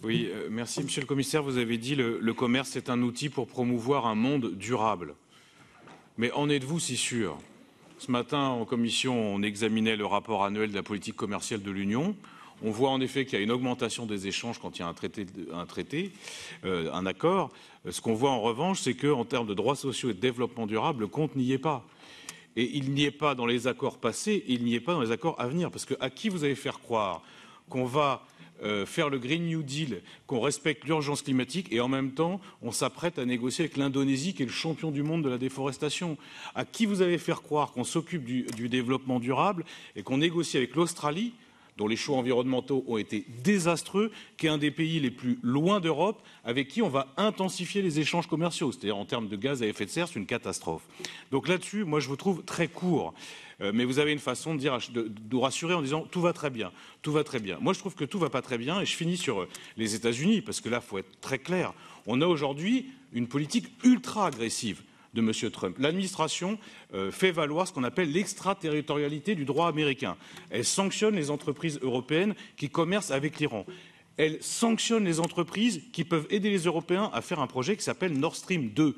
Oui, merci Monsieur le Commissaire. Vous avez dit le commerce est un outil pour promouvoir un monde durable. Mais en êtes-vous si sûr? Ce matin, en commission, on examinait le rapport annuel de la politique commerciale de l'Union. On voit en effet qu'il y a une augmentation des échanges quand il y a un accord. Ce qu'on voit en revanche, c'est qu'en termes de droits sociaux et de développement durable, le compte n'y est pas. Et il n'y est pas dans les accords passés, il n'y est pas dans les accords à venir. Parce que à qui vous allez faire croire qu'on va faire le Green New Deal, qu'on respecte l'urgence climatique et en même temps, on s'apprête à négocier avec l'Indonésie qui est le champion du monde de la déforestation. À qui vous allez faire croire qu'on s'occupe du développement durable et qu'on négocie avec l'Australie, dont les choix environnementaux ont été désastreux, qui est un des pays les plus loin d'Europe, avec qui on va intensifier les échanges commerciaux. C'est-à-dire en termes de gaz à effet de serre, c'est une catastrophe. Donc là-dessus, moi je vous trouve très court. Mais vous avez une façon de rassurer en disant tout va très bien, tout va très bien. Moi je trouve que tout va pas très bien et je finis sur les États-Unis parce que là il faut être très clair. On a aujourd'hui une politique ultra agressive de M. Trump. L'administration fait valoir ce qu'on appelle l'extraterritorialité du droit américain. Elle sanctionne les entreprises européennes qui commercent avec l'Iran. Elle sanctionne les entreprises qui peuvent aider les Européens à faire un projet qui s'appelle Nord Stream 2.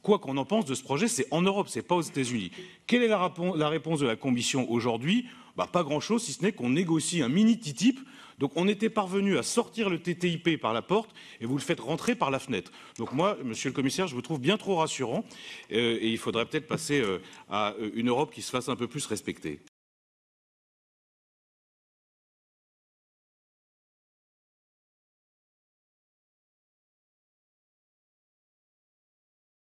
Quoi qu'on en pense de ce projet, c'est en Europe, ce n'est pas aux États-Unis. Quelle est la réponse de la Commission aujourd'hui? Pas grand-chose, si ce n'est qu'on négocie un mini TTIP. Donc on était parvenu à sortir le TTIP par la porte et vous le faites rentrer par la fenêtre. Donc moi, Monsieur le Commissaire, je vous trouve bien trop rassurant et il faudrait peut-être passer à une Europe qui se fasse un peu plus respecter.